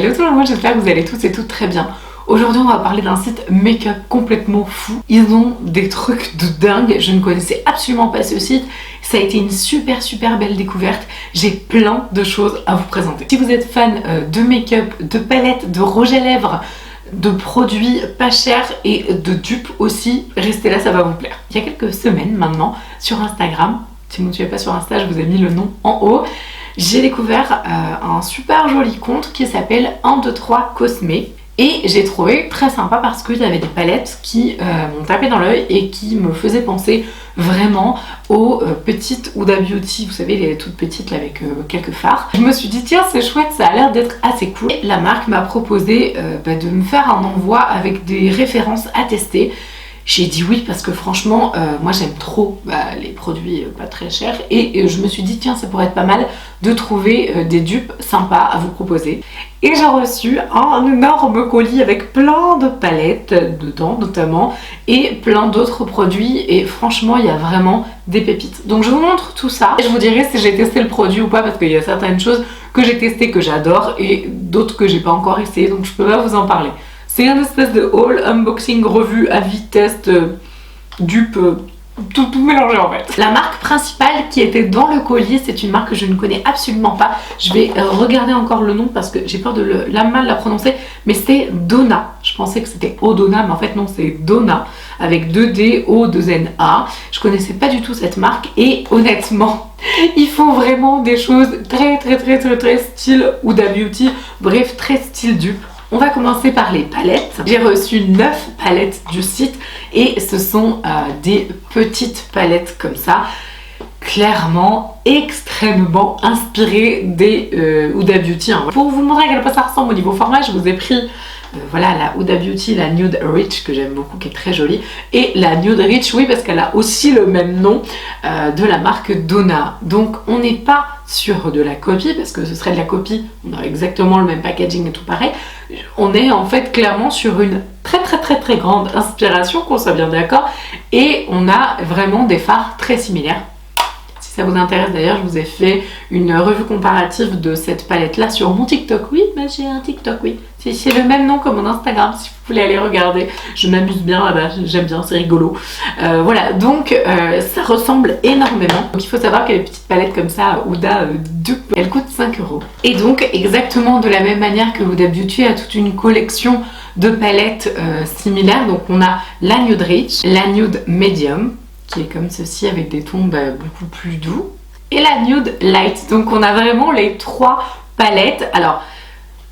Hello tout le monde, j'espère que vous allez tous et toutes très bien. Aujourd'hui on va parler d'un site make-up complètement fou. Ils ont des trucs de dingue, je ne connaissais absolument pas ce site. Ça a été une super belle découverte. J'ai plein de choses à vous présenter. Si vous êtes fan de make-up, de palettes, de rouge à lèvres, de produits pas chers et de dupes aussi, restez là, ça va vous plaire. Il y a quelques semaines maintenant sur Instagram, si vous ne me suivez pas sur Insta, je vous ai mis le nom en haut, j'ai découvert un super joli compte qui s'appelle 123 Cosmé. Et j'ai trouvé très sympa parce qu'il y avait des palettes qui m'ont tapé dans l'œil et qui me faisaient penser vraiment aux petites Huda Beauty, vous savez les toutes petites là avec quelques fards. Je me suis dit tiens c'est chouette, ça a l'air d'être assez cool. Et la marque m'a proposé de me faire un envoi avec des références à tester. J'ai dit oui parce que franchement moi j'aime trop les produits pas très chers et je me suis dit tiens ça pourrait être pas mal de trouver des dupes sympas à vous proposer. Et j'ai reçu un énorme colis avec plein de palettes dedans notamment et plein d'autres produits et franchement il y a vraiment des pépites. Donc je vous montre tout ça et je vous dirai si j'ai testé le produit ou pas parce qu'il y a certaines choses que j'ai testées que j'adore et d'autres que j'ai pas encore essayé donc je peux pas vous en parler. C'est un espèce de haul, unboxing, revue, avis, test, dupe, tout mélangé en fait. La marque principale qui était dans le colis, c'est une marque que je ne connais absolument pas. Je vais regarder encore le nom parce que j'ai peur de mal la prononcer, mais c'est Donna. Je pensais que c'était Odona, mais en fait non, c'est Donna avec 2D, O, 2NA. Je connaissais pas du tout cette marque et honnêtement, ils font vraiment des choses très style Huda Beauty, bref, très style dupe. On va commencer par les palettes. J'ai reçu 9 palettes du site et ce sont des petites palettes comme ça, clairement extrêmement inspirées des Huda Beauty. Pour vous montrer à quel point ça ressemble au niveau format, je vous ai pris voilà la Huda Beauty, la Nude Rich que j'aime beaucoup, qui est très jolie, et la Nude Rich, oui, parce qu'elle a aussi le même nom de la marque Donna. Donc on n'est pas sur de la copie, parce que ce serait de la copie, on aurait exactement le même packaging et tout pareil. On est en fait clairement sur une très grande inspiration, qu'on soit bien d'accord, et on a vraiment des fards très similaires. Si ça vous intéresse d'ailleurs, je vous ai fait une revue comparative de cette palette là sur mon TikTok. Oui, bah j'ai un TikTok, oui. C'est le même nom que mon Instagram si vous voulez aller regarder. Je m'amuse bien là-bas, j'aime bien, c'est rigolo. Voilà, donc ça ressemble énormément. Donc il faut savoir que les petites palettes comme ça, Huda dupe, elles coûtent 5 €. Et donc exactement de la même manière que Huda Beauty a toute une collection de palettes similaires. Donc on a la Nude Rich, la Nude Medium, qui est comme ceci avec des tons beaucoup plus doux, et la Nude Light. Donc on a vraiment les 3 palettes. Alors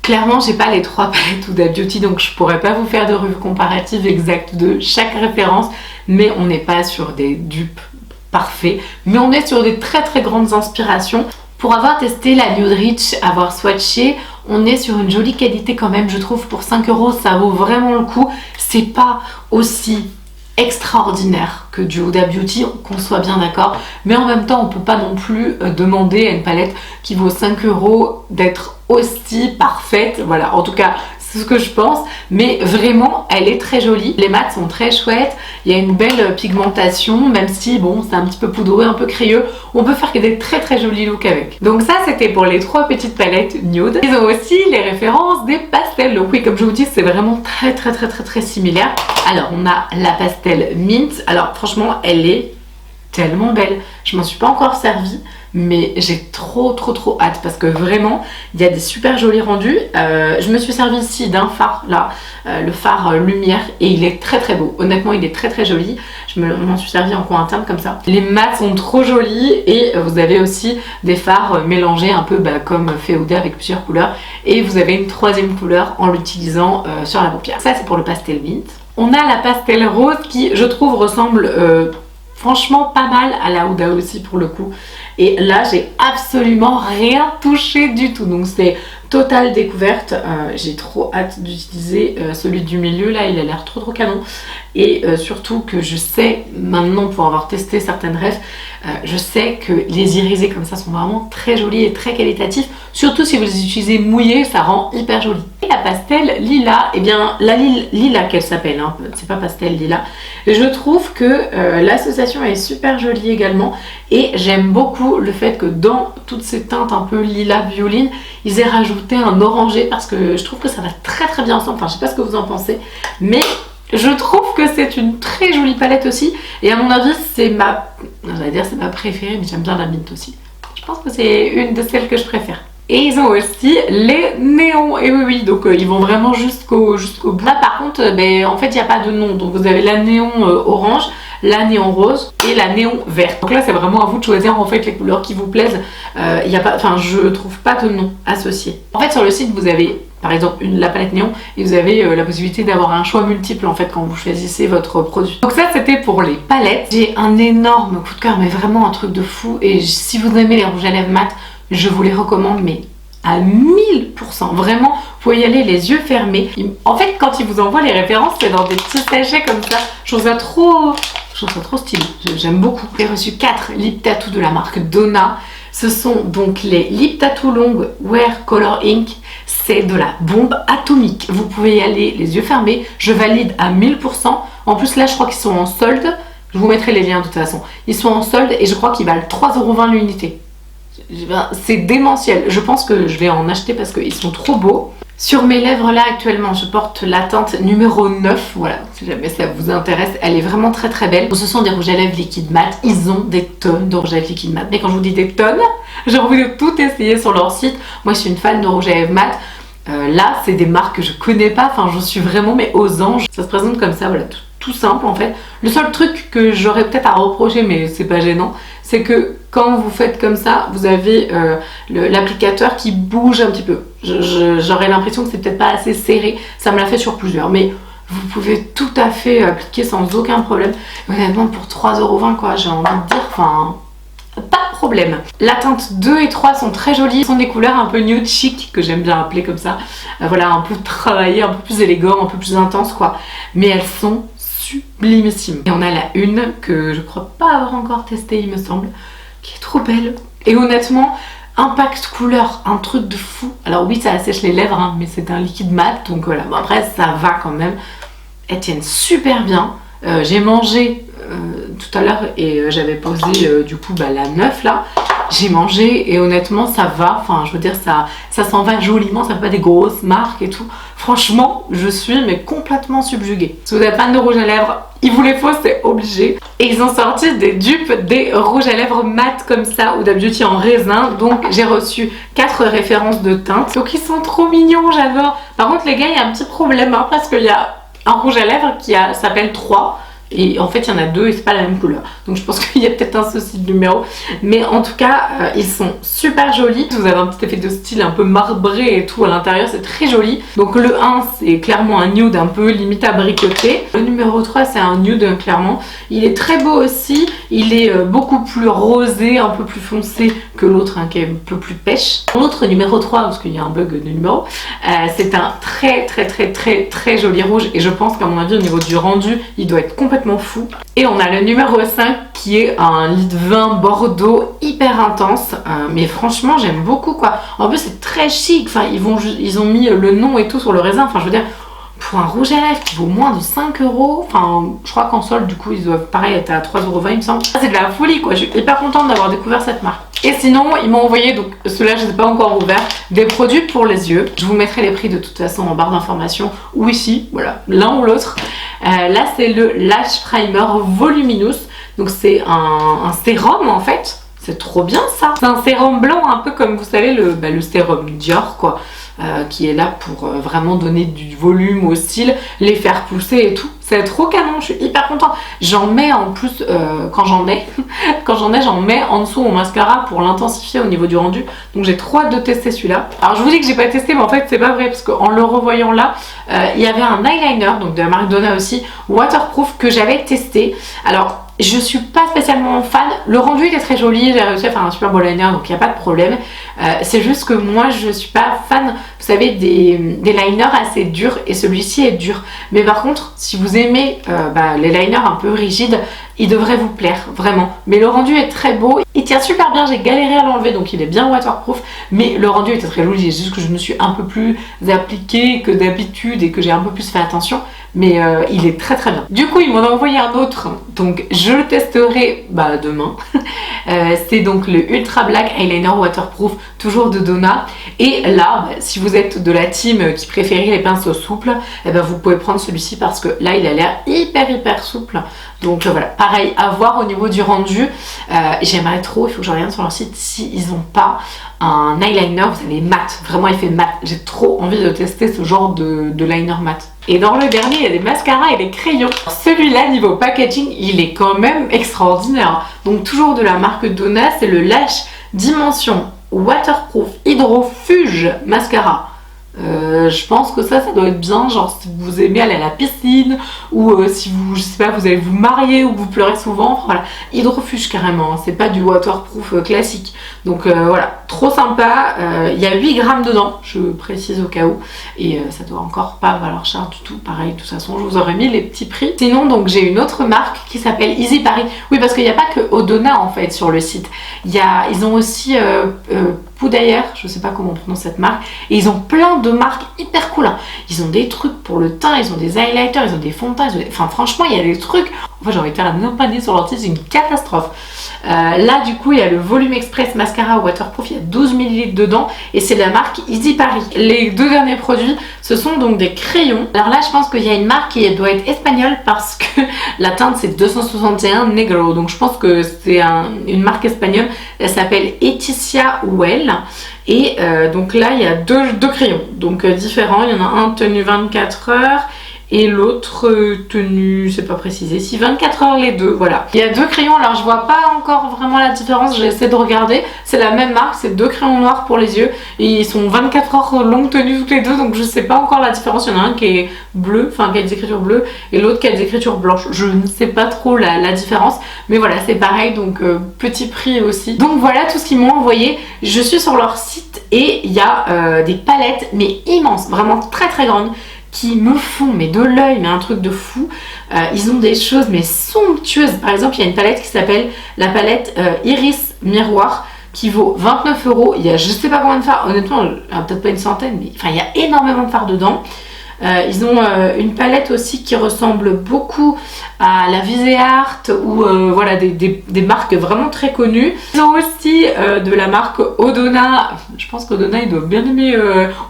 clairement j'ai pas les 3 palettes Huda Beauty donc je pourrais pas vous faire de revue comparative exacte de chaque référence, mais on n'est pas sur des dupes parfaits, mais on est sur des très grandes inspirations. Pour avoir testé la Nude Rich, avoir swatché, on est sur une jolie qualité quand même, je trouve. Pour 5 €, ça vaut vraiment le coup. C'est pas aussi extraordinaire que du Huda Beauty, qu'on soit bien d'accord, mais en même temps on peut pas non plus demander à une palette qui vaut 5 € d'être aussi parfaite. Voilà, en tout cas c'est ce que je pense, mais vraiment elle est très jolie, les mats sont très chouettes, il y a une belle pigmentation, même si bon c'est un petit peu poudreux, un peu crayeux, on peut faire des très jolis looks avec. Donc ça c'était pour les 3 petites palettes nude. Ils ont aussi les références des pastels, donc oui comme je vous dis c'est vraiment très similaire. Alors on a la pastel mint, alors franchement elle est tellement belle, je m'en suis pas encore servie mais j'ai trop hâte parce que vraiment il y a des super jolis rendus. Je me suis servie ici d'un fard là, le fard lumière, et il est très beau, honnêtement il est très joli. Je m'en suis servi en coin interne comme ça. Les mats sont trop jolis et vous avez aussi des fards mélangés un peu comme fait Huda avec plusieurs couleurs, et vous avez une 3e couleur en l'utilisant sur la paupière. Ça c'est pour le pastel mint. On a la pastel rose qui je trouve ressemble franchement pas mal à la Huda aussi pour le coup. Et là j'ai absolument rien touché du tout. Donc c'est totale découverte. J'ai trop hâte d'utiliser celui du milieu là, il a l'air trop canon. Et surtout que je sais maintenant, pour avoir testé certaines refs, Je sais que les irisés comme ça sont vraiment très jolis et très qualitatifs, surtout si vous les utilisez mouillés, ça rend hyper joli. Et la pastel lilas, et bien la lilas qu'elle s'appelle, hein, c'est pas pastel lilas, je trouve que l'association est super jolie également, et j'aime beaucoup le fait que dans toutes ces teintes un peu lilas violine, ils aient rajouté un orangé, parce que je trouve que ça va très très bien ensemble. Enfin, je sais pas ce que vous en pensez, mais je trouve que c'est une très jolie palette aussi, et à mon avis c'est ma, j'allais dire c'est ma préférée, mais j'aime bien la mint aussi. Je pense que c'est une de celles que je préfère. Et ils ont aussi les néons, et oui, donc ils vont vraiment jusqu'au bout. Là par contre, en fait il n'y a pas de nom, donc vous avez la néon orange, la néon rose et la néon verte. Donc là c'est vraiment à vous de choisir en fait les couleurs qui vous plaisent. Y a pas, enfin je trouve pas de nom associé. En fait sur le site vous avez par exemple la palette néon et vous avez la possibilité d'avoir un choix multiple en fait quand vous choisissez votre produit. Donc ça c'était pour les palettes. J'ai un énorme coup de cœur, mais vraiment un truc de fou, et si vous aimez les rouges à lèvres mat, je vous les recommande mais à 1000%. Vraiment, vous pouvez y aller les yeux fermés. En fait, quand ils vous envoient les références, c'est dans des petits sachets comme ça. Je trouve ça trop stylé. J'aime beaucoup. J'ai reçu 4 lip tattoo de la marque Donna. Ce sont donc les lip tattoo long Wear Color Ink. C'est de la bombe atomique. Vous pouvez y aller les yeux fermés. Je valide à 1000%. En plus, là, je crois qu'ils sont en solde. Je vous mettrai les liens de toute façon. Ils sont en solde et je crois qu'ils valent 3,20 € l'unité. C'est démentiel. Je pense que je vais en acheter parce qu'ils sont trop beaux. Sur mes lèvres là actuellement, je porte la teinte numéro 9. Voilà, si jamais ça vous intéresse, elle est vraiment très très belle. Ce sont des rouges à lèvres liquides mat. Ils ont des tonnes de rouges à lèvres liquides mat. Mais quand je vous dis des tonnes, j'ai envie de tout essayer sur leur site. Moi je suis une fan de rouges à lèvres mat. Là c'est des marques que je connais pas. Enfin je suis vraiment mais aux anges. Ça se présente comme ça, voilà, tout simple en fait. Le seul truc que j'aurais peut-être à reprocher, mais c'est pas gênant, c'est que quand vous faites comme ça, vous avez l'applicateur qui bouge un petit peu. J'aurais l'impression que c'est peut-être pas assez serré. Ça me l'a fait sur plusieurs, mais vous pouvez tout à fait appliquer sans aucun problème. Honnêtement, pour 3,20 € quoi, j'ai envie de dire, enfin, pas de problème. La teinte 2 et 3 sont très jolies. Ce sont des couleurs un peu nude chic, que j'aime bien appeler comme ça. Voilà, un peu travaillées, un peu plus élégant, un peu plus intense quoi. Mais elles sont sublimissimes. Et on a la une que je crois pas avoir encore testée, il me semble, qui est trop belle. Et honnêtement, impact couleur, un truc de fou. Alors oui, ça assèche les lèvres, hein, mais c'est un liquide mat, donc voilà. Bon, après, ça va quand même. Elles tiennent super bien. J'ai mangé tout à l'heure et j'avais posé du coup la 9 là. J'ai mangé et honnêtement ça va, enfin je veux dire ça s'en va joliment, ça fait pas des grosses marques et tout. Franchement je suis mais complètement subjuguée. Si vous êtes fan de rouge à lèvres, il vous les faut, c'est obligé. Et ils ont sorti des dupes des rouges à lèvres mat comme ça ou d'Beauty en raisin. Donc j'ai reçu 4 références de teintes. Donc ils sont trop mignons, j'adore. Par contre les gars, il y a un petit problème hein, parce qu'il y a un rouge à lèvres qui s'appelle 3. Et en fait il y en a 2 et c'est pas la même couleur, donc je pense qu'il y a peut-être un souci de numéro, mais en tout cas ils sont super jolis. Vous avez un petit effet de style un peu marbré et tout à l'intérieur, c'est très joli. Donc le 1 c'est clairement un nude un peu limite à bricoter, le numéro 3 c'est un nude clairement, il est très beau aussi, il est beaucoup plus rosé, un peu plus foncé que l'autre hein, qui est un peu plus pêche. L'autre numéro 3, parce qu'il y a un bug de numéro, c'est un très joli rouge et je pense qu'à mon avis au niveau du rendu il doit être complètement fou. Et on a le numéro 5 qui est un lit de vin bordeaux hyper intense, mais franchement j'aime beaucoup quoi. En plus c'est très chic, enfin ils ont mis le nom et tout sur le raisin, enfin je veux dire pour un rouge à lèvres qui vaut moins de 5 €, enfin je crois qu'en solde du coup ils doivent pareil être à 3,20 € il me semble. C'est de la folie quoi, je suis hyper contente d'avoir découvert cette marque. Et sinon ils m'ont envoyé, donc ceux-là je ne les ai pas encore ouverts, des produits pour les yeux. Je vous mettrai les prix de toute façon en barre d'informations ou ici, voilà, l'un ou l'autre. Là c'est le Lash Primer Voluminous, donc c'est un sérum en fait. C'est trop bien ça. C'est un sérum blanc un peu comme vous savez le sérum Dior quoi. Qui est là pour vraiment donner du volume au cils, les faire pousser et tout. C'est trop canon, je suis hyper contente. J'en mets en plus, quand j'en ai, j'en mets en dessous mon mascara pour l'intensifier au niveau du rendu. Donc j'ai trop hâte de tester celui-là. Alors je vous dis que j'ai pas testé, mais en fait c'est pas vrai, parce qu'en le revoyant là, il y avait un eyeliner, donc de la marque Donna aussi, waterproof, que j'avais testé. Alors je suis pas spécialement fan, le rendu il est très joli, j'ai réussi à faire un super beau liner donc il n'y a pas de problème. C'est juste que moi je suis pas fan, vous savez, des liners assez durs, et celui-ci est dur. Mais par contre si vous aimez les liners un peu rigides, il devrait vous plaire, vraiment. Mais le rendu est très beau, il tient super bien, j'ai galéré à l'enlever, donc il est bien waterproof, mais le rendu était très joli, c'est juste que je me suis un peu plus appliquée que d'habitude et que j'ai un peu plus fait attention, mais il est très très bien. Du coup, il m'en a envoyé un autre, donc je le testerai demain. C'est donc le Ultra Black Eyeliner Waterproof, toujours de Donna. Et là, si vous êtes de la team qui préférait les pinceaux souples, vous pouvez prendre celui-ci parce que là, il a l'air hyper souple. Donc voilà, pareil, à voir au niveau du rendu. J'aimerais trop, il faut que je regarde sur leur site s'ils n'ont pas un eyeliner, vous savez, mat, vraiment effet mat. J'ai trop envie de tester ce genre de liner mat. Et dans le dernier, il y a des mascaras et des crayons. Celui-là, niveau packaging, il est quand même extraordinaire. Donc toujours de la marque Donna, c'est le Lash Dimension Waterproof Hydrofuge Mascara. Je pense que ça doit être bien, genre si vous aimez aller à la piscine ou si vous, je sais pas, vous allez vous marier ou vous pleurez souvent, voilà, hydrofuge carrément, c'est pas du waterproof classique. Donc voilà, trop sympa, il y a 8 grammes dedans, je précise au cas où, et ça doit encore pas valoir cher du tout, pareil, de toute façon je vous aurais mis les petits prix. Sinon donc j'ai une autre marque qui s'appelle Easy Paris, oui parce qu'il n'y a pas que Odona en fait sur le site, ils ont aussi Poudaillère, je sais pas comment on prononce cette marque, et ils ont plein de marques hyper cool, hein. Ils ont des trucs pour le teint, ils ont des highlighters, ils ont des fonds de teint, enfin franchement il y a des trucs, enfin j'ai envie de faire un panier sur leur site, c'est une catastrophe. Là du coup il y a le Volume Express Mascara Waterproof, il y a 12 ml dedans et c'est la marque Easy Paris. Les deux derniers produits ce sont donc des crayons. Alors là je pense qu'il y a une marque qui doit être espagnole parce que la teinte c'est 261 Negro, donc je pense que c'est une marque espagnole, elle s'appelle Eticia Well. Et donc là il y a deux crayons donc différents, il y en a un tenu 24 heures et l'autre tenu, c'est pas précisé, si 24 heures les deux, voilà. Il y a deux crayons, alors je vois pas encore vraiment la différence, j'essaie de regarder, c'est la même marque, c'est deux crayons noirs pour les yeux et ils sont 24 heures longue tenue toutes les deux, donc je sais pas encore la différence, il y en a un qui est bleu, enfin qui a des écritures bleues et l'autre qui a des écritures blanches, je ne sais pas trop la différence, mais voilà c'est pareil, donc petit prix aussi. Donc voilà tout ce qu'ils m'ont envoyé, je suis sur leur site et il y a des palettes mais immenses, vraiment très grandes, qui me font mais de l'œil, mais un truc de fou. Ils ont des choses mais somptueuses. Par exemple, il y a une palette qui s'appelle la palette Iris Miroir qui vaut 29 €. Il y a je sais pas combien de fards, honnêtement, peut-être pas une centaine, mais enfin il y a énormément de fards dedans. Ils ont une palette aussi qui ressemble beaucoup à la Visé Art ou voilà des marques vraiment très connues. Ils ont aussi de la marque Odona, je pense qu'Odona ils doivent bien aimer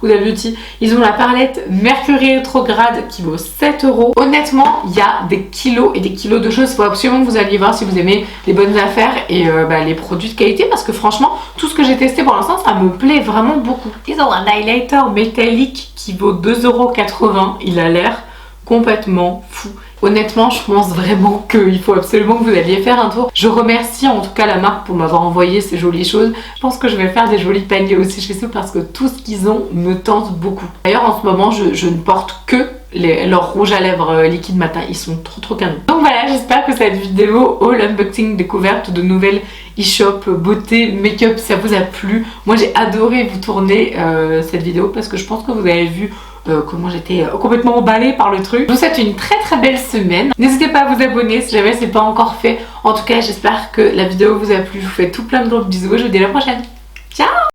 Huda Beauty. Ils ont la palette Mercury Rétrograde qui vaut 7 €. Honnêtement il y a des kilos et des kilos de choses, il faut absolument que vous alliez voir si vous aimez les bonnes affaires et les produits de qualité parce que franchement tout ce que j'ai testé pour l'instant ça me plaît vraiment beaucoup. Ils ont un highlighter métallique qui vaut 2,80 €, il a l'air complètement fou. Honnêtement, je pense vraiment qu'il faut absolument que vous alliez faire un tour. Je remercie en tout cas la marque pour m'avoir envoyé ces jolies choses. Je pense que je vais faire des jolis paniers aussi chez eux parce que tout ce qu'ils ont me tente beaucoup. D'ailleurs, en ce moment, je ne porte que leurs rouges à lèvres liquide matin, ils sont trop canons. Donc voilà, j'espère que cette vidéo haul unboxing découverte de nouvelles e-shop beauté make-up ça vous a plu. Moi j'ai adoré vous tourner cette vidéo parce que je pense que vous avez vu comment j'étais complètement emballée par le truc. Je vous souhaite une très belle semaine. N'hésitez pas à vous abonner si jamais c'est pas encore fait. En tout cas j'espère que la vidéo vous a plu. Je vous fais tout plein de gros bisous. Je vous dis à la prochaine. Ciao!